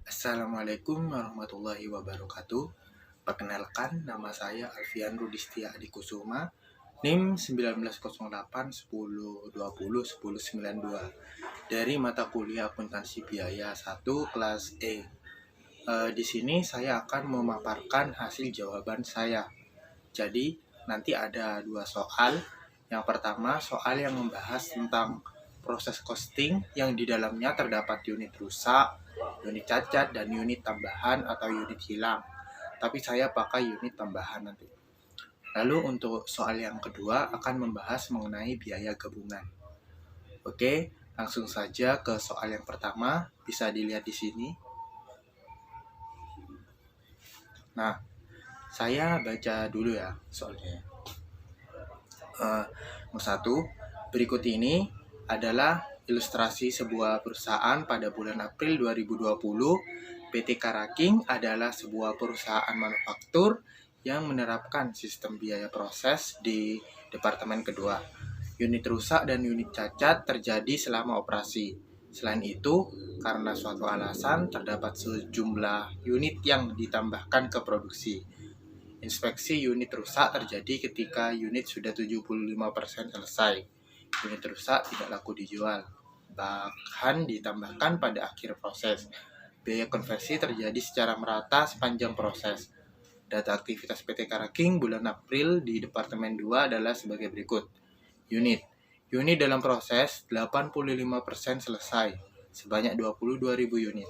Assalamualaikum warahmatullahi wabarakatuh. Perkenalkan, nama saya Alfian Rudistia Adikusuma, NIM 190810201092 dari mata kuliah akuntansi biaya 1 kelas E. Di sini saya akan memaparkan hasil jawaban saya. Jadi, nanti ada 2 soal. Yang pertama, soal yang membahas tentang proses costing yang di dalamnya terdapat unit rusak, unit cacat, dan unit tambahan atau unit hilang. Tapi saya pakai unit tambahan nanti. Lalu untuk soal yang kedua akan membahas mengenai biaya gabungan. Oke, langsung saja ke soal yang pertama. Bisa dilihat di sini. Nah, saya baca dulu ya soalnya. Nomor 1, berikut ini adalah ilustrasi sebuah perusahaan pada bulan April 2020. PT Karaking adalah sebuah perusahaan manufaktur yang menerapkan sistem biaya proses di departemen kedua. Unit rusak dan unit cacat terjadi selama operasi. Selain itu, karena suatu alasan terdapat sejumlah unit yang ditambahkan ke produksi. Inspeksi unit rusak terjadi ketika unit sudah 75% selesai. Unit rusak tidak laku dijual, bahkan ditambahkan pada akhir proses. Biaya konversi terjadi secara merata sepanjang proses. Data aktivitas PT Karaking bulan April di Departemen 2 adalah sebagai berikut. Unit dalam proses 85% selesai, sebanyak 22.000 unit.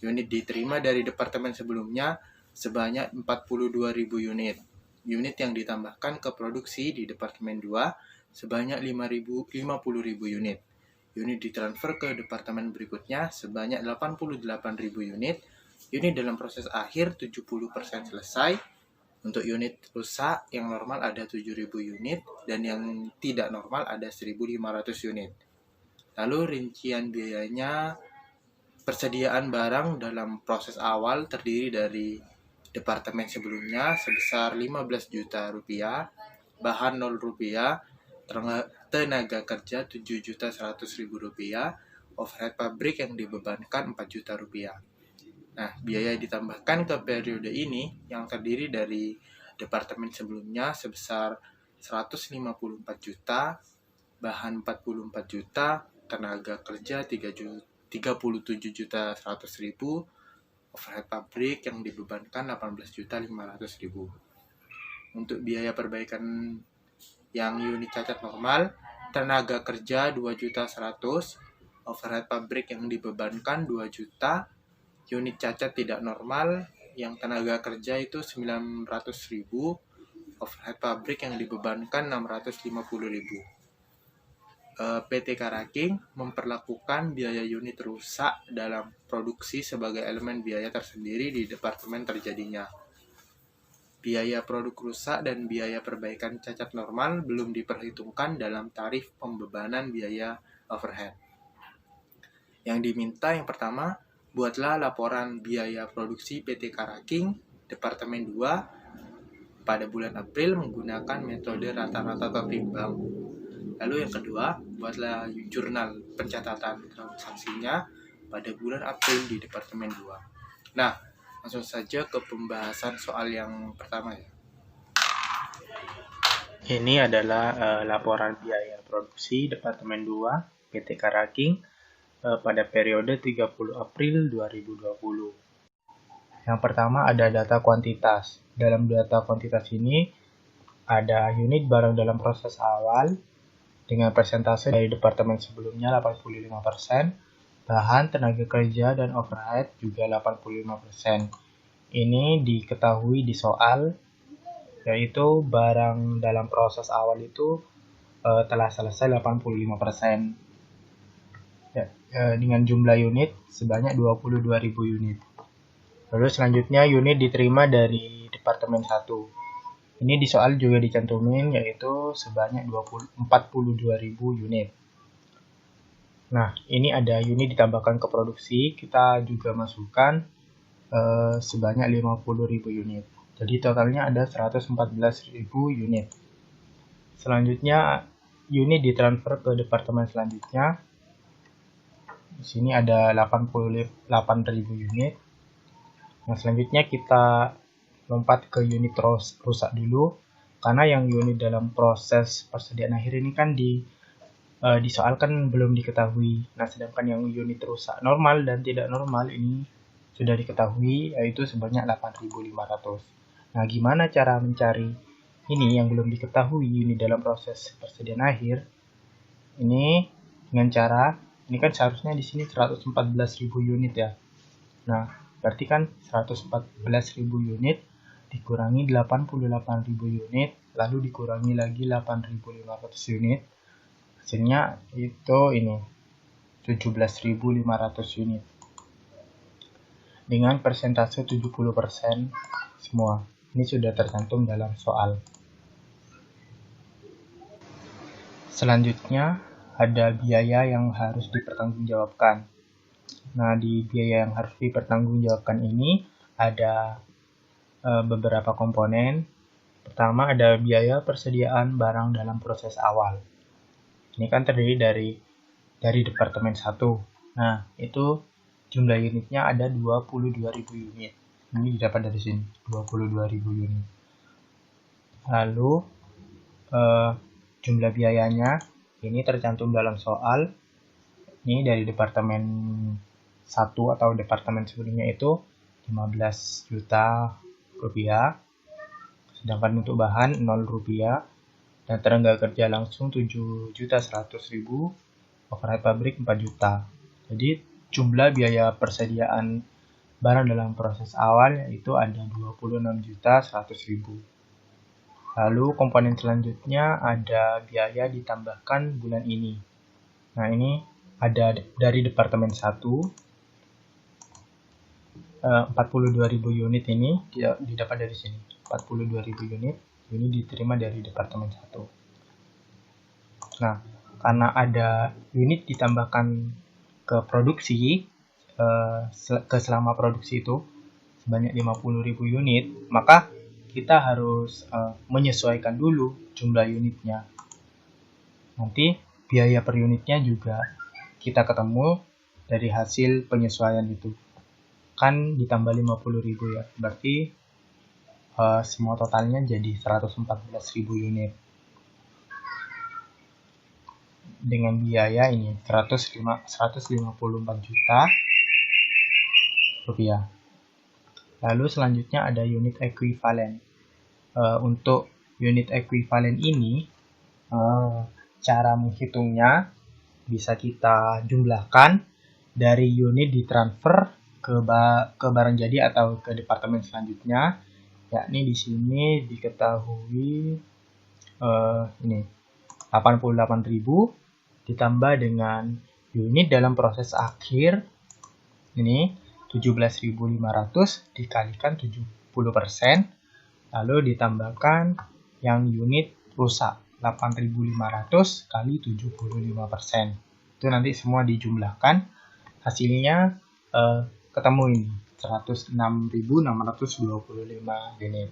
Unit diterima dari departemen sebelumnya sebanyak 42.000 unit. Unit yang ditambahkan ke produksi di Departemen 2 sebanyak 50.000 unit. Unit ditransfer ke departemen berikutnya sebanyak 88.000 unit. Unit dalam proses akhir 70% selesai. Untuk unit rusak yang normal ada 7.000 unit dan yang tidak normal ada 1.500 unit. Lalu rincian biayanya, persediaan barang dalam proses awal terdiri dari departemen sebelumnya sebesar 15 juta rupiah, bahan 0 rupiah, tenaga kerja 7.100.000 rupiah, overhead pabrik yang dibebankan 4 juta rupiah. Nah, biaya ditambahkan ke periode ini yang terdiri dari departemen sebelumnya sebesar 154 juta, bahan 44 juta, tenaga kerja 37.100.000, overhead pabrik yang dibebankan 18.500.000. Untuk biaya perbaikan yang unit cacat normal, tenaga kerja 2.100.000, overhead pabrik yang dibebankan 2 juta, unit cacat tidak normal yang tenaga kerja itu 900.000, overhead pabrik yang dibebankan 650.000. PT Karaking memperlakukan biaya unit rusak dalam produksi sebagai elemen biaya tersendiri di departemen terjadinya. Biaya produk rusak dan biaya perbaikan cacat normal belum diperhitungkan dalam tarif pembebanan biaya overhead. Yang diminta yang pertama, buatlah laporan biaya produksi PT Karaking Departemen 2 pada bulan April menggunakan metode rata-rata tertimbang. Lalu yang kedua, buatlah jurnal pencatatan transaksinya pada bulan April di Departemen 2. Nah, langsung saja ke pembahasan soal yang pertama ya. Ini adalah laporan biaya produksi Departemen 2 PT Karaking pada periode 30 April 2020. Yang pertama ada data kuantitas. Dalam data kuantitas ini ada unit barang dalam proses awal dengan persentase dari departemen sebelumnya 85%, bahan, tenaga kerja, dan overhead juga 85%. Ini diketahui di soal, yaitu barang dalam proses awal itu telah selesai 85%. Dengan jumlah unit sebanyak 22.000 unit. Lalu selanjutnya unit diterima dari Departemen 1. Ini di soal juga dicantumin yaitu sebanyak 42.000 unit. Nah, ini ada unit ditambahkan ke produksi, kita juga masukkan sebanyak 50.000 unit. Jadi totalnya ada 114.000 unit. Selanjutnya unit ditransfer ke departemen selanjutnya. Di sini ada 88.000 unit. Nah, selanjutnya kita lompat ke unit rusak dulu, karena yang unit dalam proses persediaan akhir ini kan disoalkan belum diketahui. Nah, sedangkan yang unit rusak normal dan tidak normal ini sudah diketahui, yaitu sebanyak 8.500. Nah, gimana cara mencari ini yang belum diketahui unit dalam proses persediaan akhir? Ini dengan cara, ini kan seharusnya di sini 114.000 unit ya. Nah, berarti kan 114.000 unit dikurangi 88.000 unit, lalu dikurangi lagi 8.500 unit. Hasilnya itu ini 17.500 unit. Dengan persentase 70% semua. Ini sudah tercantum dalam soal. Selanjutnya ada biaya yang harus dipertanggungjawabkan. Nah, di biaya yang harus dipertanggungjawabkan ini ada beberapa komponen. Pertama ada biaya persediaan barang dalam proses awal. Ini kan terdiri dari Departemen 1. Nah, itu jumlah unitnya ada 22.000 unit. Ini didapat dari sini, 22.000 unit. Lalu jumlah biayanya ini tercantum dalam soal. Ini dari Departemen 1 atau departemen sebelumnya itu 15 juta rupiah. Sedangkan untuk bahan 0 rupiah. Dan tenaga kerja langsung 7.100.000, overhead pabrik 4 juta. Jadi jumlah biaya persediaan barang dalam proses awal yaitu ada 26.100.000. Lalu komponen selanjutnya ada biaya ditambahkan bulan ini. Nah, ini ada dari Departemen 1 42.000 unit ini didapat dari sini. 42.000 unit ini diterima dari Departemen 1. Nah, karena ada unit ditambahkan ke produksi, selama produksi itu sebanyak 50.000 unit, maka kita harus menyesuaikan dulu jumlah unitnya. Nanti biaya per unitnya juga kita ketemu dari hasil penyesuaian itu. Kan ditambah 50.000 ya, berarti semua totalnya jadi 114.000 unit. Dengan biaya ini 154 juta rupiah. Lalu selanjutnya ada unit ekuivalen. Untuk unit ekuivalen ini cara menghitungnya bisa kita jumlahkan dari unit ditransfer ke barang jadi atau ke departemen selanjutnya, yakni di sini diketahui ini 88.000 ditambah dengan unit dalam proses akhir ini 17.500 dikalikan 70%, lalu ditambahkan yang unit rusak 8.500 kali 75%. Itu nanti semua dijumlahkan, hasilnya ketemu ini 106.625 unit.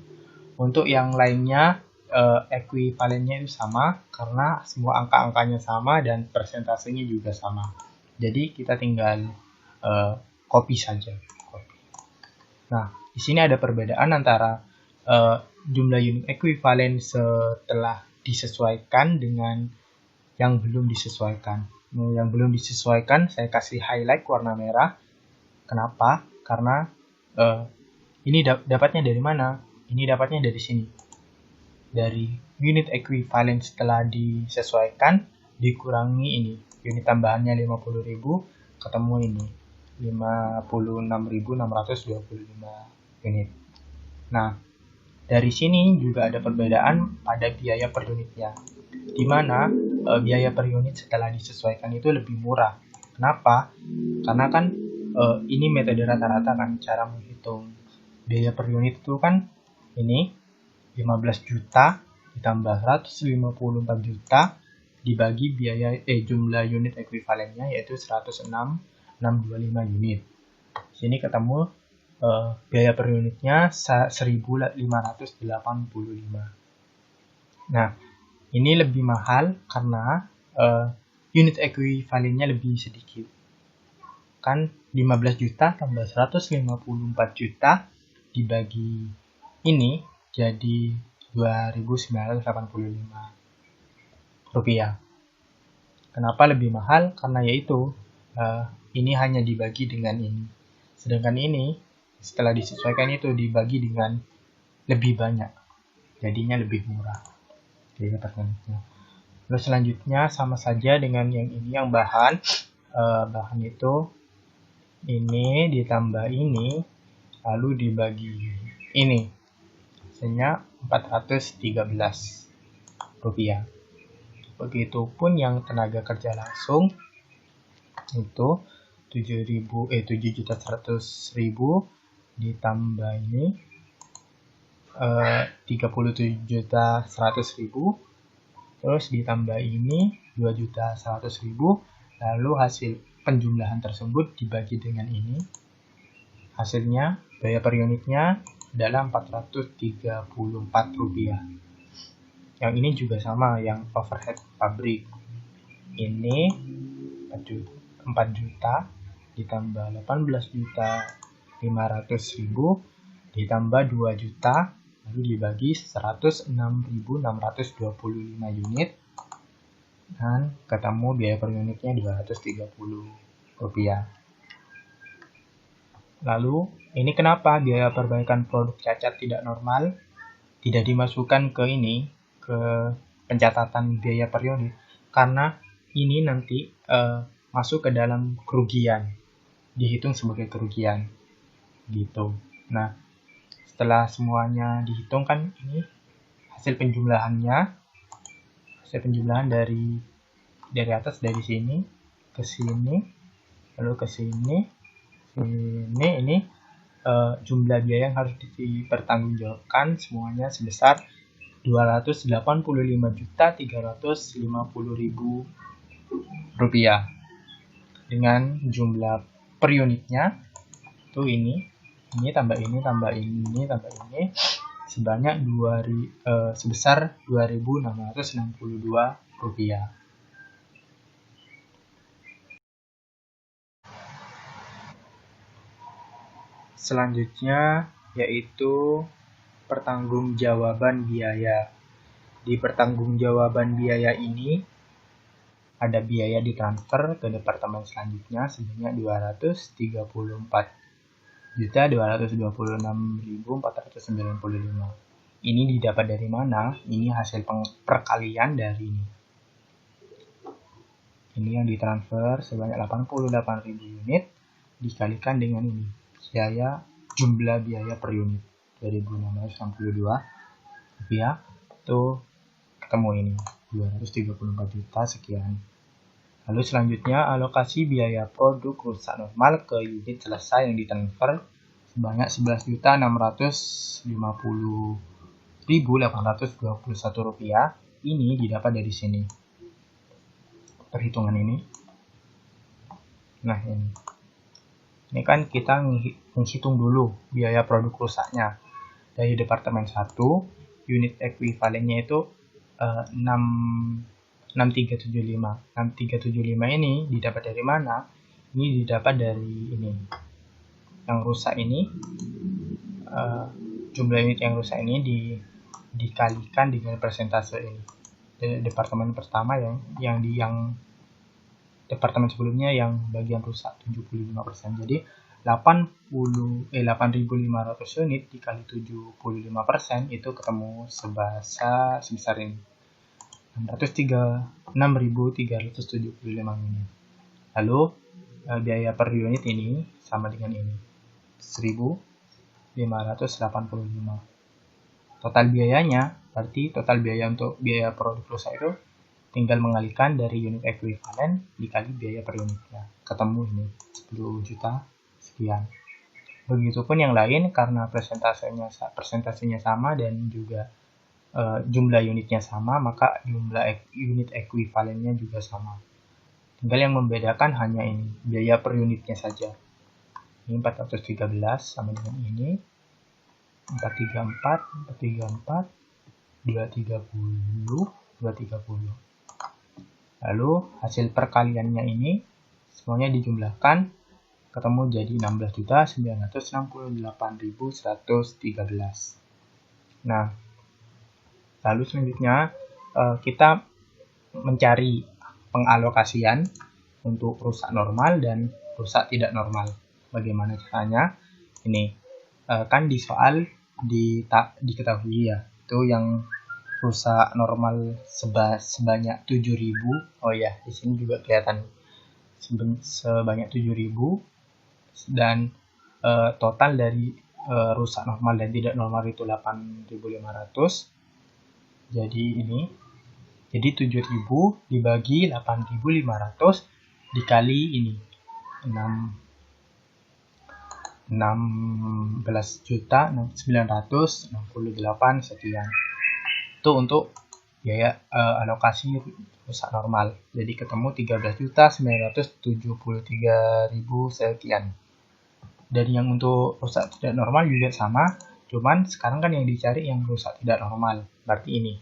Untuk yang lainnya ekuivalennya itu sama karena semua angka-angkanya sama dan persentasenya juga sama. Jadi kita tinggal copy saja. Nah, di sini ada perbedaan antara jumlah unit ekuivalen setelah disesuaikan dengan yang belum disesuaikan. Nah, yang belum disesuaikan saya kasih highlight warna merah. Kenapa? Karena ini dapatnya dari mana? Ini dapatnya dari sini. Dari unit ekuivalen setelah disesuaikan dikurangi ini. Unit tambahannya 50.000 ketemu ini 56.625 unit. Nah, dari sini juga ada perbedaan pada biaya per unitnya, di mana biaya per unit setelah disesuaikan itu lebih murah. Kenapa? Karena kan ini metode rata-rata kan, cara menghitung biaya per unit itu kan ini 15 juta ditambah 154 juta dibagi jumlah unit ekuivalennya yaitu 106.625 unit. Sini ketemu biaya per unitnya 1.585. Nah, ini lebih mahal karena unit ekuivalennya lebih sedikit. menggunakan 15 juta tambah 154 juta dibagi ini jadi 2.985 rupiah. Kenapa lebih mahal? Karena yaitu ini hanya dibagi dengan ini. Sedangkan ini setelah disesuaikan itu dibagi dengan lebih banyak. Jadinya lebih murah. Jadi persentasenya. Lalu selanjutnya sama saja dengan yang ini, yang bahan. Bahan itu ini ditambah ini lalu dibagi ini. Hasilnya 413 rupiah. Begitupun yang tenaga kerja langsung itu 7.100.000 ditambah ini 37.100.000, terus ditambah ini 2.100.000, lalu hasil penjumlahan tersebut dibagi dengan ini, hasilnya biaya per unitnya adalah 434 rupiah. Yang ini juga sama, yang overhead pabrik ini 4 juta ditambah 18.500.000 ditambah 2 juta lalu dibagi 106.625 unit dan ketemu biaya per unitnya 230 rupiah. Lalu ini kenapa biaya perbaikan produk cacat tidak normal tidak dimasukkan ke ini, ke pencatatan biaya per unit, karena ini nanti masuk ke dalam kerugian, dihitung sebagai kerugian gitu. Nah, setelah semuanya dihitung kan ini hasil penjumlahan dari atas, dari sini ke sini lalu ke sini ini jumlah biaya yang harus dipertanggungjawabkan semuanya sebesar 285.350.000 rupiah dengan jumlah per unitnya itu ini tambah ini sebanyak sebesar 2.662 rupiah. Selanjutnya yaitu pertanggungjawaban biaya. Di pertanggungjawaban biaya ini ada biaya ditransfer ke departemen selanjutnya sebanyak 234.226.495. Ini didapat dari mana? Ini hasil perkalian dari ini. Ini yang ditransfer sebanyak 88.000 unit dikalikan dengan ini. Jumlah biaya per unit 2.662 rupiah itu ketemu ini 234 juta sekian. Lalu selanjutnya alokasi biaya produk rusak normal ke unit selesai yang ditransfer sebanyak 11.650.821 rupiah. Ini didapat dari sini. Perhitungan ini. Nah, ini kan kita menghitung dulu biaya produk rusaknya. Dari departemen 1, unit ekuivalennya itu 6375. 6375 ini didapat dari mana? Ini didapat dari ini. Yang rusak ini, jumlah unit yang rusak ini dikalikan dengan persentase ini. Departemen pertama yang departemen sebelumnya yang bagian rusak 75%. Jadi 8.500 unit dikali 75% itu ketemu sebesar ini. 603.375 unit. Lalu biaya per unit ini sama dengan ini. 1.585. Total biayanya, berarti total biaya untuk biaya produk rusak itu tinggal mengalihkan dari unit ekuivalen dikali biaya per unitnya. Ketemu ini 10 juta sekian. Begitupun yang lain karena persentasenya sama dan juga jumlah unitnya sama, maka jumlah unit ekuivalennya juga sama. Tinggal yang membedakan hanya ini, biaya per unitnya saja. Ini 413 sama dengan ini 434, 230. Lalu hasil perkaliannya ini semuanya dijumlahkan ketemu jadi 16.968.113. Nah, lalu selanjutnya kita mencari pengalokasian untuk rusak normal dan rusak tidak normal. Bagaimana caranya? Ini kan di soal diketahui ya, itu yang rusak normal sebanyak 7.000. Oh ya, di sini juga kelihatan sebanyak 7.000, dan total dari rusak normal dan tidak normal itu 8.500. Jadi ini, jadi 7.000 dibagi 8.500 dikali ini 16.968 sekian. Itu untuk biaya alokasi rusak normal. Jadi ketemu 13.973.000 sekian. Dan yang untuk rusak tidak normal juga sama, cuman sekarang kan yang dicari yang rusak tidak normal. Berarti ini.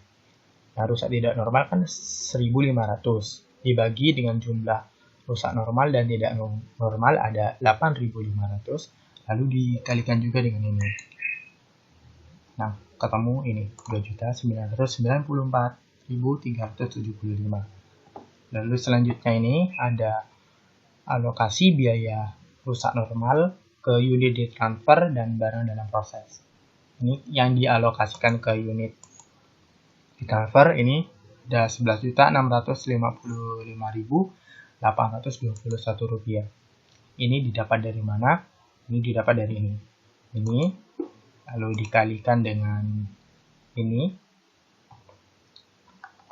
Nah, rusak tidak normal kan 1.500 dibagi dengan jumlah rusak normal dan tidak normal ada 8.500, lalu dikalikan juga dengan ini. Nah, ketemu ini 2.994.375. Lalu selanjutnya ini ada alokasi biaya rusak normal ke unit ditransfer dan barang dalam proses. Ini yang dialokasikan ke unit ditransfer ini ada Rp11.655.821. Ini didapat dari mana? Ini didapat dari ini. Ini lalu dikalikan dengan ini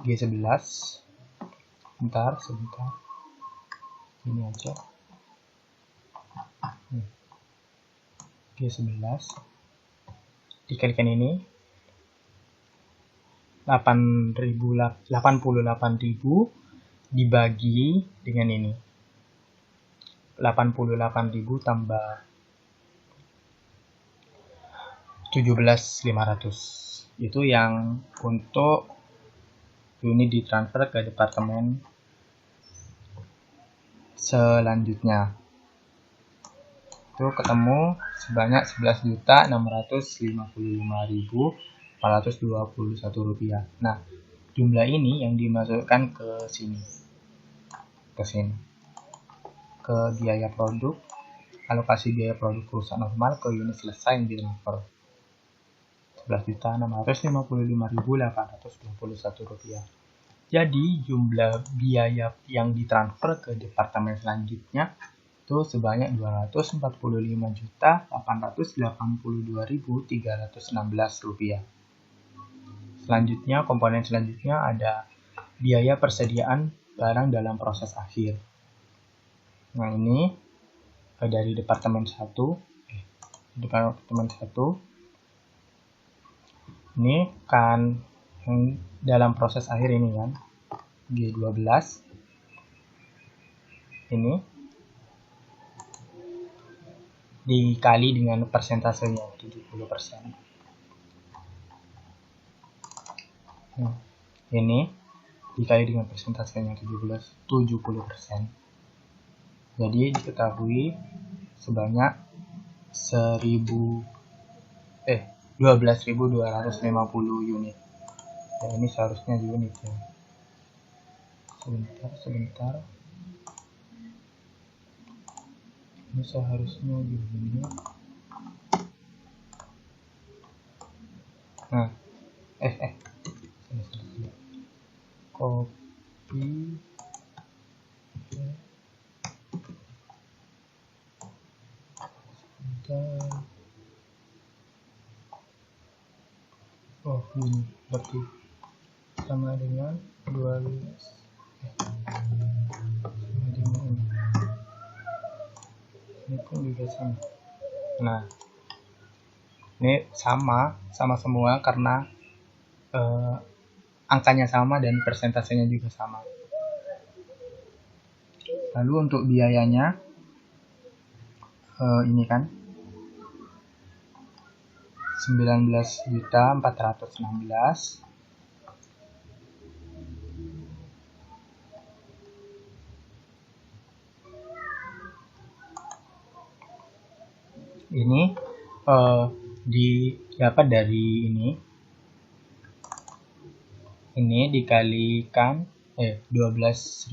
G11. Sebentar. Ini aja. G11 dikalikan ini 88.000 dibagi dengan ini 88.000 tambah 17.500. Itu yang untuk unit ditransfer ke departemen selanjutnya. Itu ketemu sebanyak Rp11.655.421. Nah, jumlah ini yang dimasukkan ke sini, ke biaya produk, alokasi biaya produk rusak normal ke unit selesai yang ditransfer Rp11.655.821. Jadi jumlah biaya yang ditransfer ke departemen selanjutnya itu sebanyak Rp245.882.316. Selanjutnya, komponen selanjutnya ada biaya persediaan barang dalam proses akhir. Nah, ini dari departemen 1. Ini kan yang dalam proses akhir ini kan G12. Ini dikali dengan persentasenya 70%. Nah, ini dikali dengan persentasenya 70%. Jadi diketahui sebanyak 12.250 unit. Ya, ini seharusnya unit ya. Sebentar. Ini seharusnya unit. Nah, copy. Oh, ini berarti sama dengan 12. Ini pun juga sama. Nah, ini sama semua karena angkanya sama dan persentasenya juga sama. Lalu untuk biayanya ini kan 19.416. Ini didapat dari ini dikalikan 12.250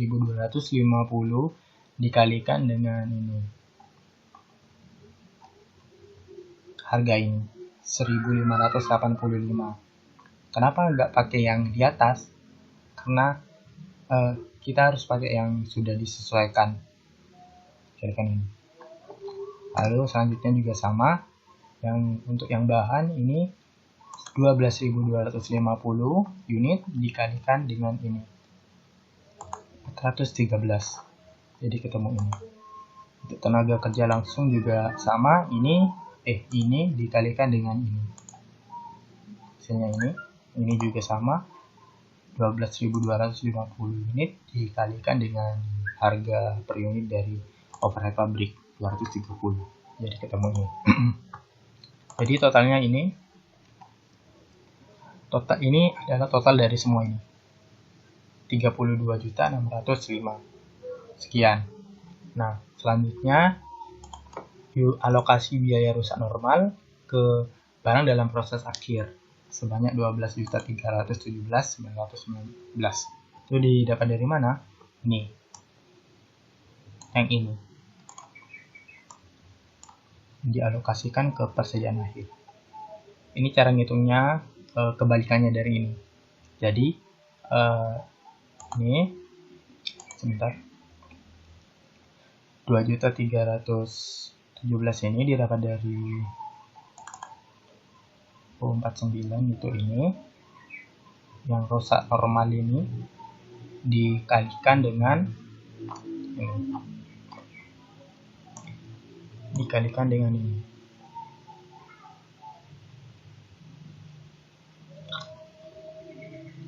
dikalikan dengan ini harga ini 1.585. Kenapa nggak pakai yang di atas? Karena kita harus pakai yang sudah disesuaikan. Ini. Lalu selanjutnya juga sama, yang untuk yang bahan ini 12.250 unit dikalikan dengan ini 413. Jadi ketemu ini. Untuk tenaga kerja langsung juga sama, ini dikalikan dengan ini. Hasilnya ini juga sama, 12.250 unit dikalikan dengan harga per unit dari overhead pabrik 230. Jadi ketemu ini. Jadi totalnya ini adalah total dari semua ini 32.605 sekian. Nah, selanjutnya alokasi biaya rusak normal ke barang dalam proses akhir sebanyak 12.317.919. Itu didapat dari mana? Ini. Yang ini. Dialokasikan ke persediaan akhir. Ini cara ngitungnya kebalikannya dari ini. Jadi ini sebentar 2.317 ini didapat dari 49 itu ini. Yang rusak normal ini dikalikan dengan ini. Dikalikan dengan ini.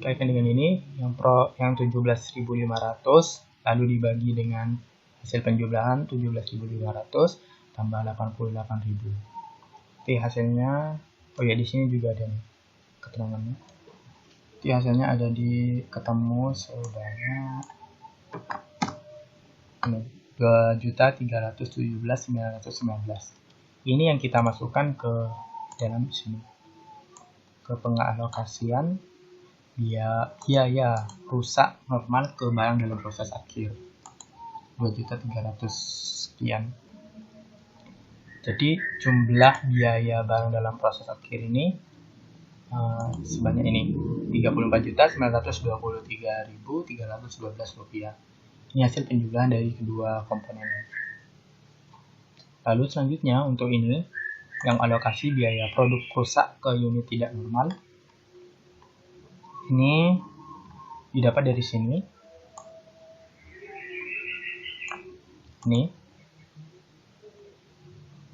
Dikalikan dengan ini yang 17.500 lalu dibagi dengan hasil penjumlahan 17.500 tambah 88.000. Oke, hasilnya di sini juga ada nih keterangannya. Jadi hasilnya ada ketemu sebanyak 2.317.919. Ini yang kita masukkan ke dalam sini, ke pengalokasian biaya rusak normal ke barang dalam proses akhir 2.300 sekian. Jadi jumlah biaya barang dalam proses akhir ini sebanyak ini 34.923.312 rupiah. Ini hasil penjumlahan dari kedua komponen. Lalu selanjutnya untuk ini yang alokasi biaya produk rusak ke unit tidak normal. Ini didapat dari sini. Ini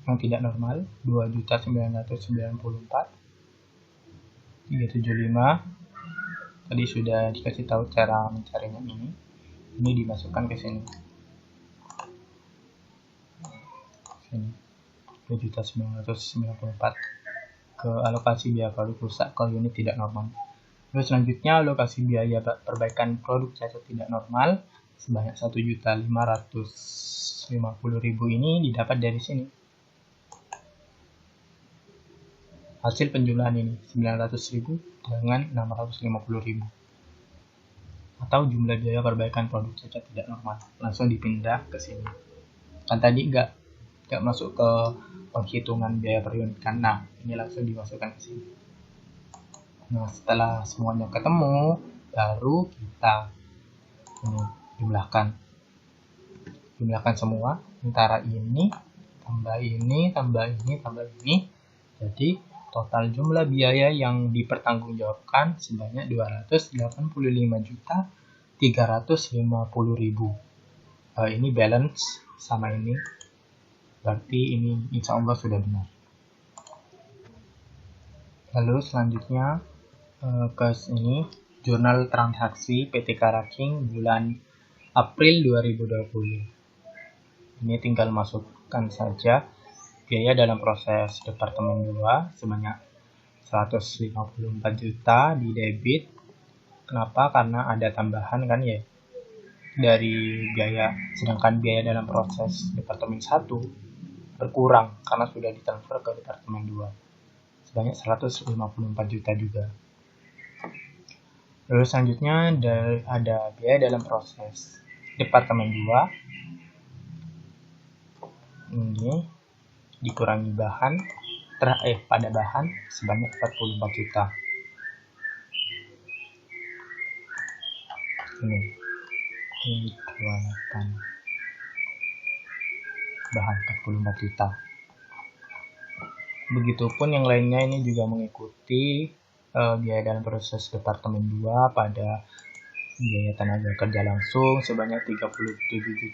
yang tidak normal 2.994.375. Tadi sudah dikasih tahu cara mencarinya ini. Ini dimasukkan ke sini. 2.994 ke alokasi biaya produk rusak ke unit tidak normal. Lalu selanjutnya alokasi biaya perbaikan produk cacat tidak normal sebanyak 1.550.000 ini didapat dari sini. Hasil penjumlahan ini 900.000 dengan 650.000. Atau jumlah biaya perbaikan produk cacat tidak normal. Langsung dipindah ke sini. Kan tadi nggak masuk ke penghitungan biaya per unit kan. Nah, ini langsung dimasukkan ke sini. Nah, setelah semuanya ketemu, baru kita jumlahkan semua antara ini tambah ini tambah ini tambah ini. Jadi total jumlah biaya yang dipertanggungjawabkan sebanyak 285.350.000. Ini balance sama ini, berarti ini insya Allah sudah benar. Lalu selanjutnya ke ini jurnal transaksi PT Karaking bulan April 2020. Ini tinggal masukkan saja biaya dalam proses Departemen 2 sebanyak 154 juta di debit. Kenapa? Karena ada tambahan kan ya dari biaya, sedangkan biaya dalam proses Departemen 1 berkurang karena sudah ditransfer ke Departemen 2 sebanyak 154 juta juga. Lalu selanjutnya ada biaya dalam proses Departemen 2 ini dikurangi pada bahan sebanyak 44 juta. Ini 28 bahan 44 juta. Begitupun yang lainnya ini juga mengikuti biaya dalam proses Departemen 2 pada biaya tenaga kerja langsung sebanyak 37.100.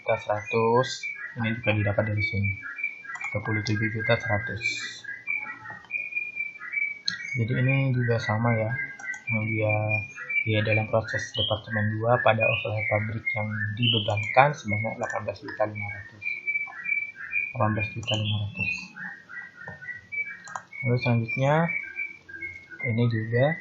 Ini juga didapat dari sini. 37.100. Jadi ini juga sama ya. Biaya dalam proses Departemen 2 pada overhead pabrik yang dibebankan sebanyak 18.500. Lalu selanjutnya ini juga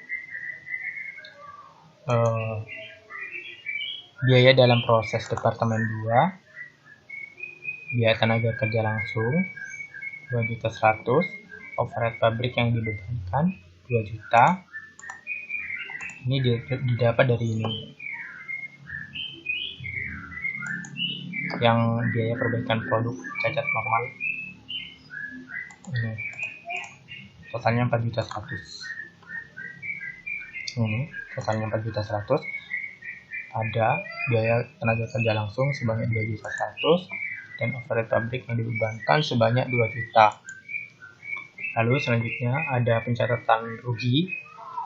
biaya dalam proses Departemen 2, biaya tenaga kerja langsung 2.100.000, overhead pabrik yang dibebankan 2 juta. Ini didapat dari ini. Yang biaya perbaikan produk cacat normal. Ini totalnya 4.100.000. Ini totalnya 4.100.000. Ada biaya tenaga kerja langsung sebanyak 2.100.000 dan overhead pabrik yang dibebankan sebanyak 2 juta. Lalu selanjutnya ada pencatatan rugi.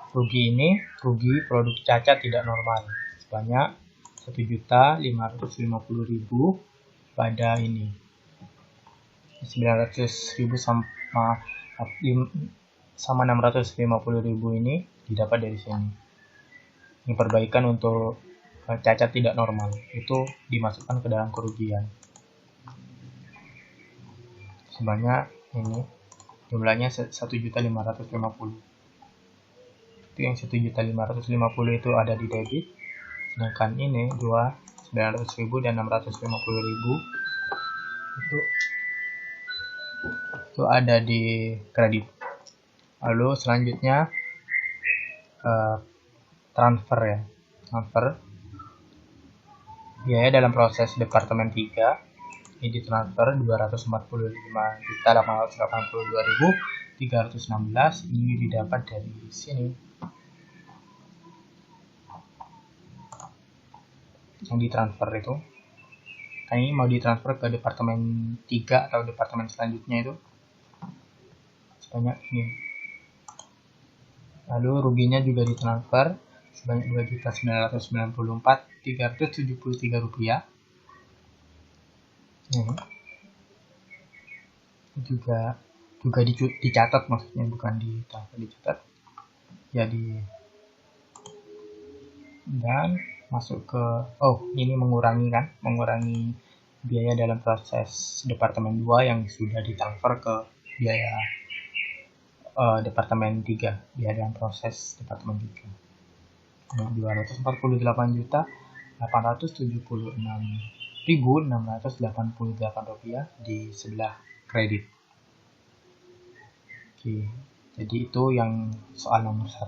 Rugi ini rugi produk cacat tidak normal sebanyak 1.550.000 pada ini. 900.000 sama 650.000 ini didapat dari sini. Ini perbaikan untuk cacat tidak normal itu dimasukkan ke dalam kerugian. Sebanyak ini jumlahnya 1.550.000. Itu yang 1.550.000 itu ada di debit, sedangkan ini 900.000 dan 650.000 itu ada di kredit. Lalu selanjutnya transfer biaya dalam proses Departemen 3 ini ditransfer 245.882.316. Ini didapat dari sini. Yang ditransfer itu ini mau ditransfer ke Departemen 3 atau departemen selanjutnya itu sebanyak ini. Lalu ruginya juga ditransfer sebanyak 2.994.373 rupiah. Juga dicatat, maksudnya bukan ditransfer, dicatat. Jadi dan masuk ke ini mengurangi biaya dalam proses Departemen 2 yang sudah ditransfer ke biaya Departemen 3, biaya dalam proses Departemen 3. 248.876.688 rupiah di sebelah kredit. Oke, jadi itu yang soal nomor 1.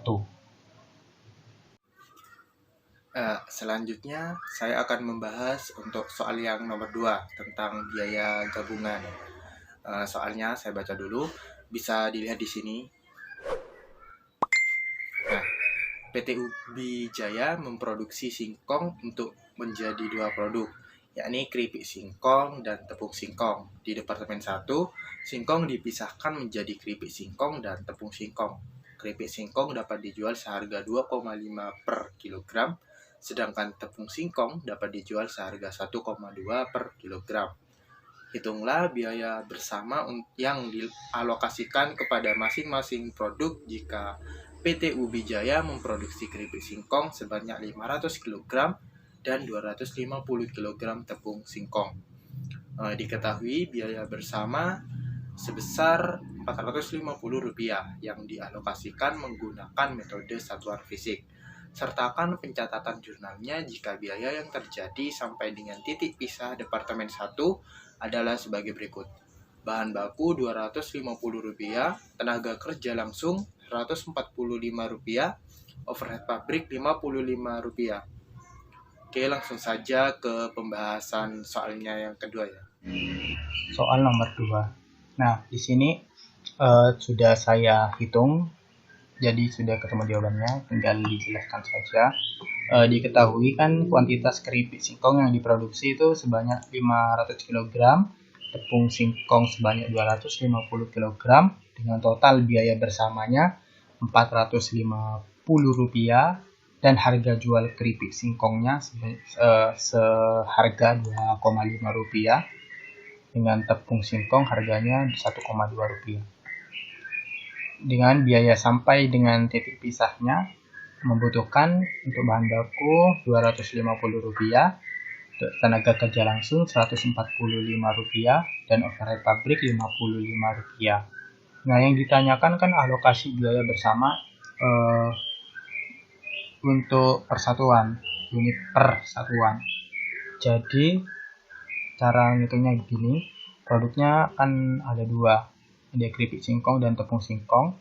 Selanjutnya saya akan membahas untuk soal yang nomor 2 tentang biaya gabungan. Soalnya saya baca dulu, bisa dilihat di sini. Nah, PT Ubi Jaya memproduksi singkong untuk menjadi 2 produk, yakni keripik singkong dan tepung singkong. Di Departemen 1, singkong dipisahkan menjadi keripik singkong dan tepung singkong. Keripik singkong dapat dijual seharga 2,5 per kilogram, sedangkan tepung singkong dapat dijual seharga 1,2 per kilogram. Hitunglah biaya bersama yang dialokasikan kepada masing-masing produk jika PT Ubi Jaya memproduksi keripik singkong sebanyak 500 kg dan 250 kg tepung singkong. Diketahui biaya bersama sebesar Rp450 yang dialokasikan menggunakan metode satuan fisik. Sertakan pencatatan jurnalnya jika biaya yang terjadi sampai dengan titik pisah Departemen 1 adalah sebagai berikut. bahan baku Rp250, tenaga kerja langsung Rp145, overhead pabrik Rp55. Oke, langsung saja ke pembahasan soalnya yang kedua ya. Soal nomor 2. Nah, di sini sudah saya hitung, jadi sudah ketemu jawabannya, tinggal dijelaskan saja. Diketahui kan kuantitas keripik singkong yang diproduksi itu sebanyak 500 kg, tepung singkong sebanyak 250 kg, dengan total biaya bersamanya Rp450, dan harga jual keripik singkongnya seharga Rp2,5, dengan tepung singkong harganya Rp1,2. Dengan biaya sampai dengan titik pisahnya membutuhkan untuk bahan baku Rp250, tenaga kerja langsung Rp145, dan overhead pabrik Rp55. Nah, yang ditanyakan kan alokasi biaya bersama untuk persatuan, unit per satuan. Jadi cara ngitungnya begini, produknya kan ada dua, ada keripik singkong dan tepung singkong.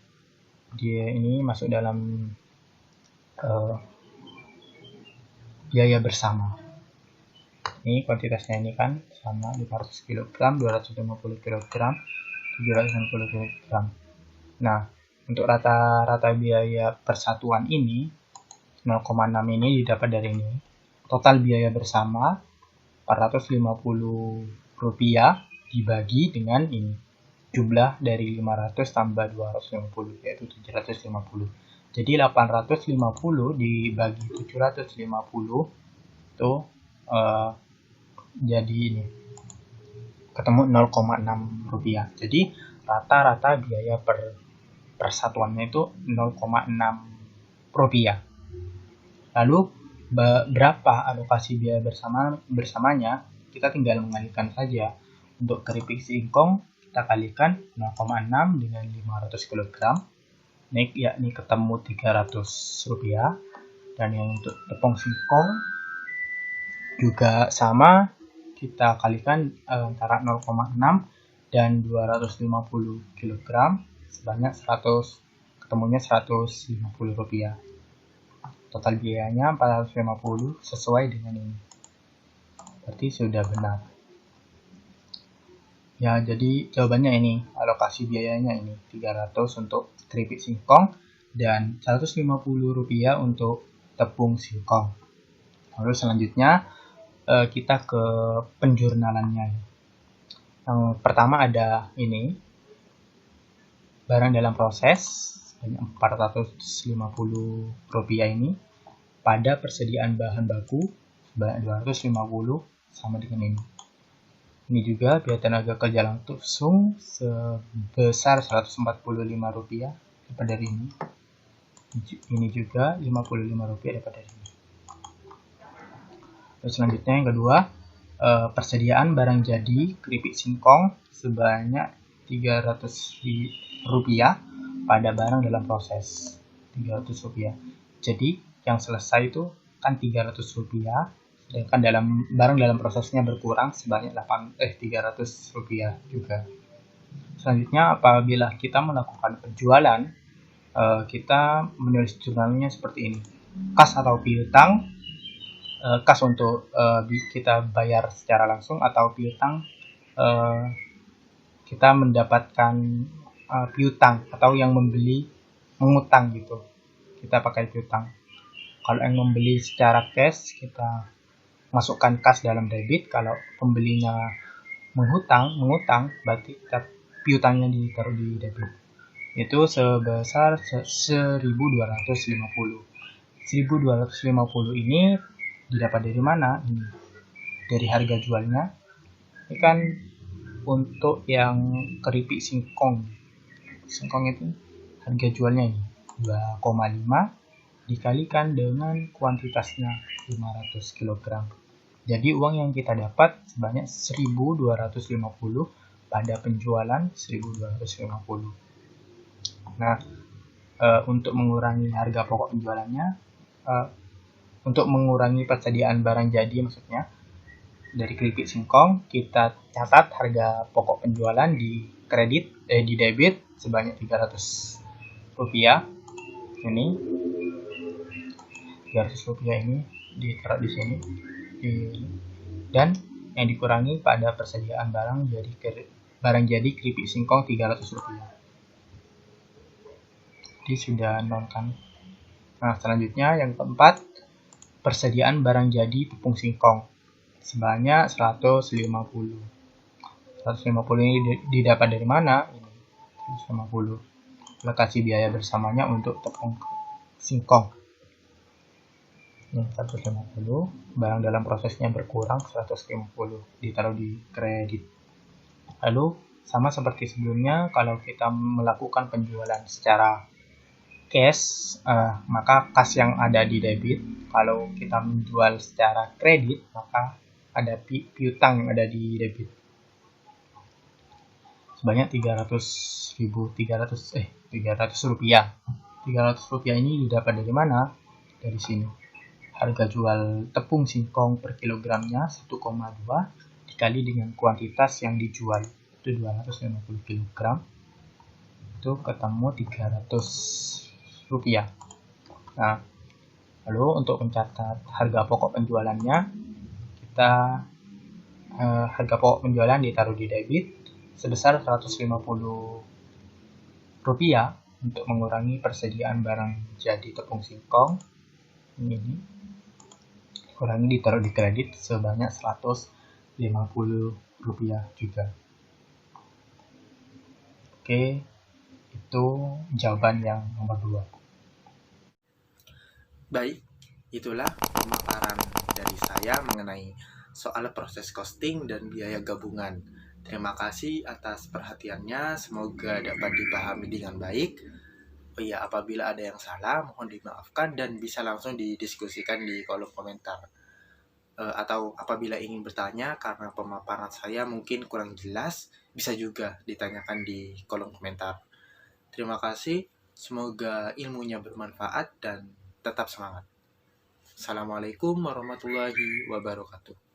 Dia ini masuk dalam biaya bersama. Ini kuantitasnya ini kan sama 500 kg, 250 kg, 360 kg. Nah, untuk rata-rata biaya persatuan ini 0,6 ini didapat dari ini. Total biaya bersama Rp450 dibagi dengan ini. Jumlah dari 500 tambah 250 yaitu 750. Jadi 850 dibagi 750 itu jadi ini ketemu Rp0,6. Jadi rata-rata biaya per persatuannya itu Rp0,6. Lalu berapa alokasi biaya bersamanya? Kita tinggal mengalihkan saja. Untuk keripik singkong kita kalikan 0,6 dengan 500 kg, yakni ketemu Rp300. Dan yang untuk tepung singkong juga sama, kita kalikan antara 0,6 dan 250 kg sebanyak 100, ketemunya Rp150. Total biayanya 450 sesuai dengan ini. Berarti sudah benar. Ya, jadi jawabannya ini, alokasi biayanya ini 300 untuk keripik singkong dan Rp150 untuk tepung singkong. Lalu selanjutnya kita ke penjurnalannya. Yang pertama ada ini, barang dalam proses sebanyak Rp450 ini pada persediaan bahan baku sebanyak 250 sama dengan ini. Ini juga biaya tenaga kerja langsung sebesar Rp145 dapat dari ini. Ini juga Rp55 dapat dari ini. Terus selanjutnya yang kedua, persediaan barang jadi keripik singkong sebanyak Rp300 pada barang dalam proses. Rp300. Jadi yang selesai itu kan Rp300, sedangkan barang dalam prosesnya berkurang sebanyak Rp300 juga. Selanjutnya, apabila kita melakukan penjualan, kita menulis jurnalnya seperti ini. Kas atau piutang, kas untuk kita bayar secara langsung, atau piutang kita mendapatkan piutang, atau yang membeli mengutang gitu, kita pakai piutang. Kalau yang membeli secara cash kita masukkan kas dalam debit. Kalau pembelinya mengutang berarti kita piutangnya ditaruh di debit. Itu sebesar 1.250. 1.250 ini didapat dari mana? Ini dari harga jualnya. Ini kan untuk yang keripik singkong itu harga jualnya ini 2,5 dikalikan dengan kuantitasnya 500 kg. Jadi uang yang kita dapat sebanyak 1.250 pada penjualan 1.250. Nah, untuk mengurangi harga pokok penjualannya, untuk mengurangi persediaan barang jadi maksudnya, dari keripik singkong kita catat harga pokok penjualan di debit sebanyak Rp300. Ini Rp300 ini ditaruh di sini dan yang dikurangi pada persediaan barang jadi keripik singkong Rp300. Jadi sudah non kan. Nah, selanjutnya yang keempat, persediaan barang jadi tepung singkong sebanyak 150. 150 ini didapat dari mana? Ini 150. Alokasi biaya bersamanya untuk tepung singkong. Ini 150. Barang dalam prosesnya berkurang 150. Ditaruh di kredit. Lalu sama seperti sebelumnya, kalau kita melakukan penjualan secara cash, maka kas yang ada di debit. Kalau kita menjual secara kredit, maka ada piutang yang ada di debit sebanyak Rp300. Rp300 ini didapat dari mana? Dari sini. Harga jual tepung singkong per kilogramnya 1,2 dikali dengan kuantitas yang dijual, itu 250 kg, itu ketemu Rp300. Nah, lalu untuk mencatat harga pokok penjualannya, harga pokok penjualan ditaruh di debit sebesar Rp150 untuk mengurangi persediaan barang jadi tepung singkong. Ini kurangi ditaruh di kredit sebanyak Rp150 juga. Oke, itu jawaban yang nomor 2. Baik, itulah pemaparan dari saya mengenai soal proses costing dan biaya gabungan. Terima kasih atas perhatiannya, semoga dapat dipahami dengan baik. Oh iya, apabila ada yang salah, mohon dimaafkan dan bisa langsung didiskusikan di kolom komentar. Atau apabila ingin bertanya karena pemaparan saya mungkin kurang jelas, bisa juga ditanyakan di kolom komentar. Terima kasih, semoga ilmunya bermanfaat dan tetap semangat. Assalamualaikum warahmatullahi wabarakatuh.